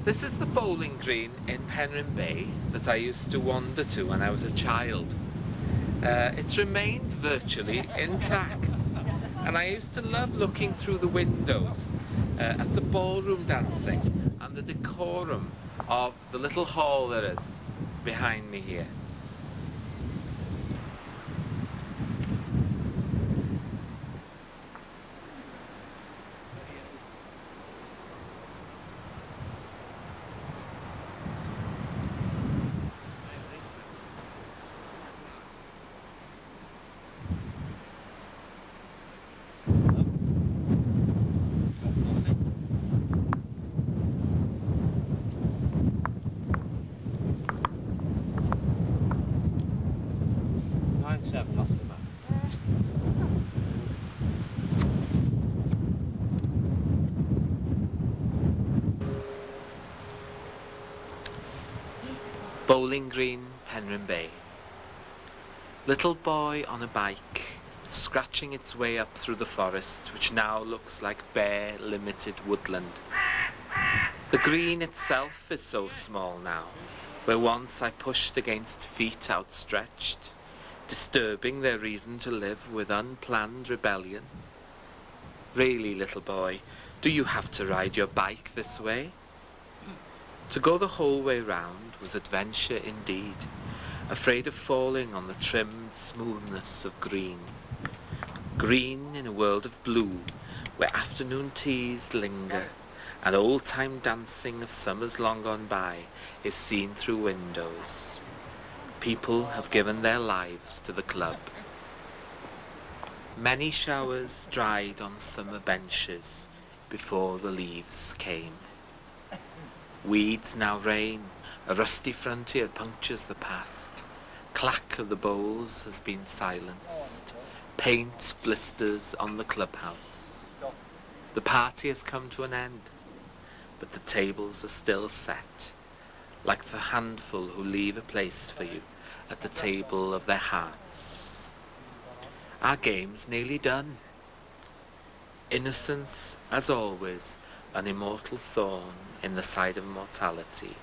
This is the bowling green in Penrhyn Bay that I used to wander to when I was a child. It's remained virtually intact, and I used to love looking through the windows at the ballroom dancing and the decorum of the little hall there is behind me here. Bowling Green, Penrhyn Bay. Little boy on a bike, scratching its way up through the forest, which now looks like bare, limited woodland. The green itself is so small now, where once I pushed against feet outstretched, disturbing their reason to live with unplanned rebellion. Really, little boy, do you have to ride your bike this way? To go the whole way round was adventure indeed, afraid of falling on the trimmed smoothness of green. Green in a world of blue, where afternoon teas linger, and old-time dancing of summers long gone by is seen through windows. People have given their lives to the club. Many showers dried on summer benches before the leaves came. Weeds now reign, a rusty frontier punctures the past. Clack of the bowls has been silenced. Paint blisters on the clubhouse. The party has come to an end, but the tables are still set, like the handful who leave a place for you at the table of their hearts. Our game's nearly done. Innocence, as always, an immortal thorn in the side of mortality,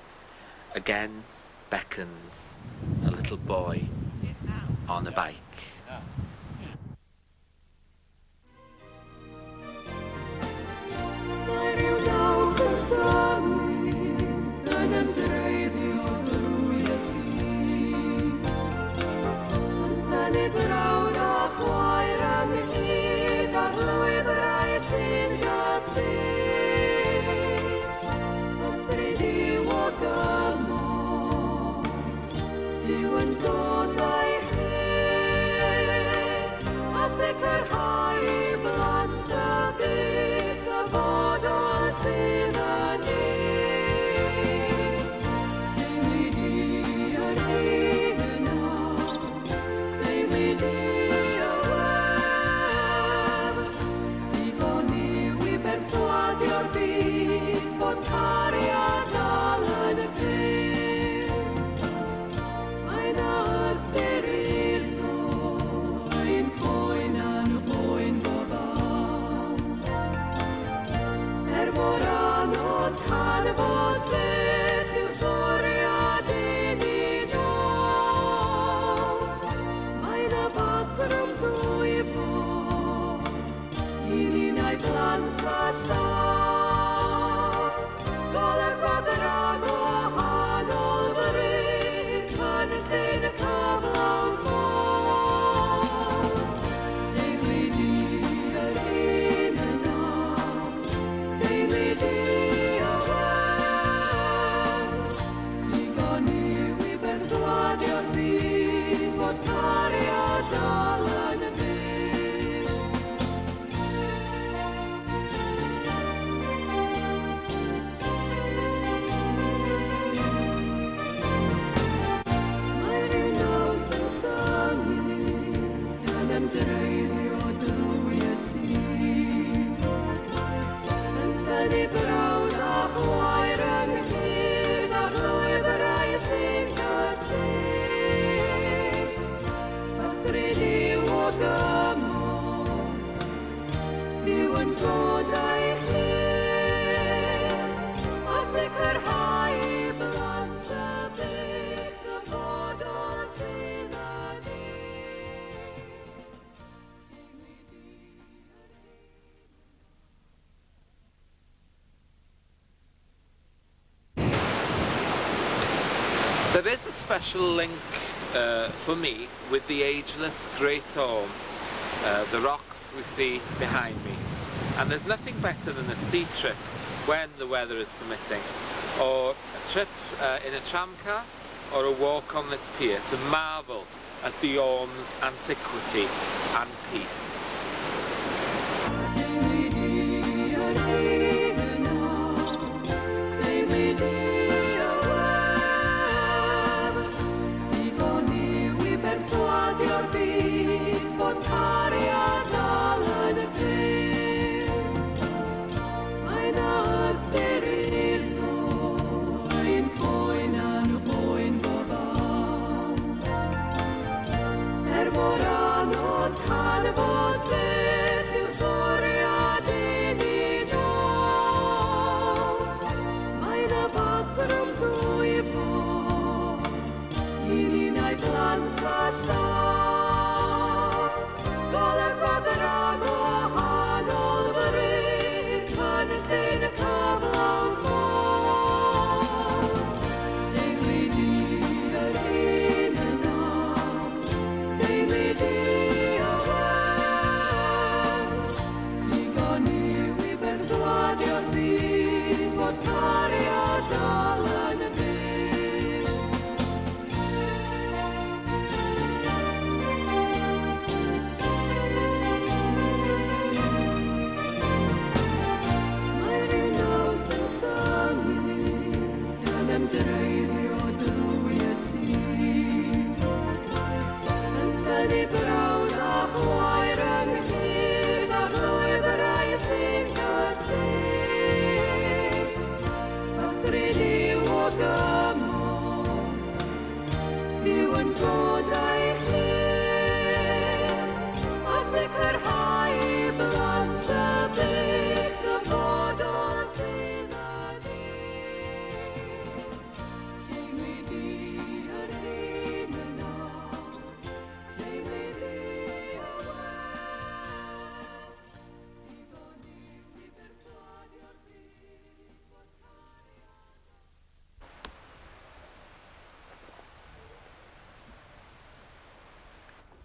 again beckons a little boy on a bike. You and God I hear, a sicr There is a special link for me with the ageless Great Orme, the rocks we see behind me. And there's nothing better than a sea trip when the weather is permitting, or a trip in a tramcar, or a walk on this pier to marvel at the Orme's antiquity and peace.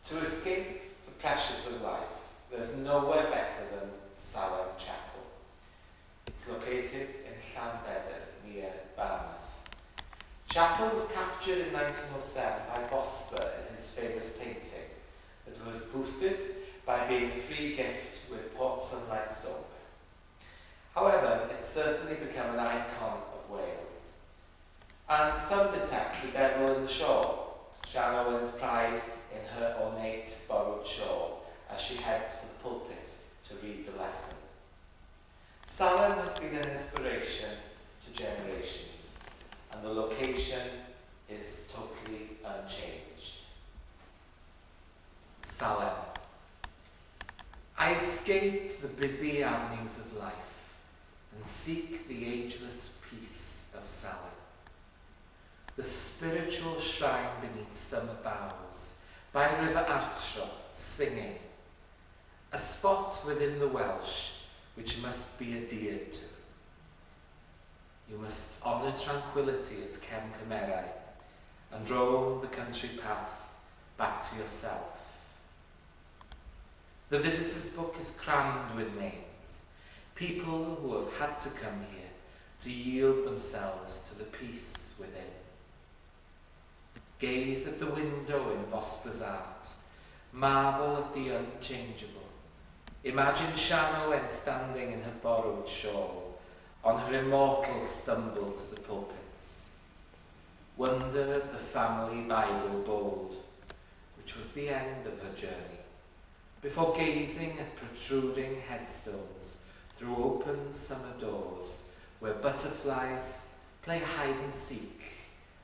To escape the pressures of life, there's nowhere better than Salem Chapel. It's located in Llanbedr, near Barmouth. Chapel was captured in 1907 by Vosper in his famous painting that was boosted by being a free gift with Port Sunlight soap. However, it's certainly become an icon of Wales. And some detect the devil in the shawl, Sian Owen's pride in her ornate borrowed shawl as she heads for the pulpit to read the lesson. Salem has been an inspiration to generations, and the location is totally unchanged. Salem. I escape the busy avenues of life and seek the ageless peace of Salem, the spiritual shrine beneath summer boughs, by River Artro, singing, a spot within the Welsh which must be adhered to. You must honour tranquillity at Cefn Cymmerau and roam the country path back to yourself. The visitor's book is crammed with names, people who have had to come here to yield themselves to the peace within. Gaze at the window in Vosper's art, marvel at the unchangeable. Imagine Sian Owen standing in her borrowed shawl, on her immortal stumble to the pulpits. Wonder at the family Bible bold, which was the end of her journey, before gazing at protruding headstones through open summer doors where butterflies play hide and seek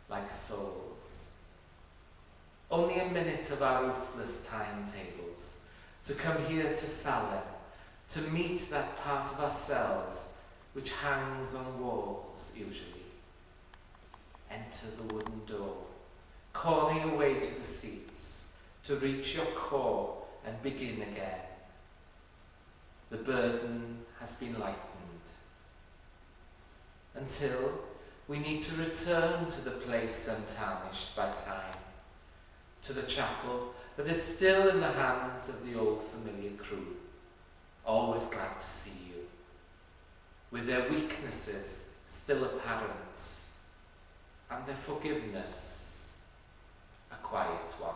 like souls. Only a minute of our ruthless timetables to come here to Salem, to meet that part of ourselves which hangs on walls usually. Enter the wooden door, calling away to the seats, to reach your core and begin again. The burden has been lightened. Until, We need to return to the place untarnished by time, to the chapel that is still in the hands of the old familiar crew, always glad to see you, with their weaknesses still apparent, and their forgiveness a quiet one.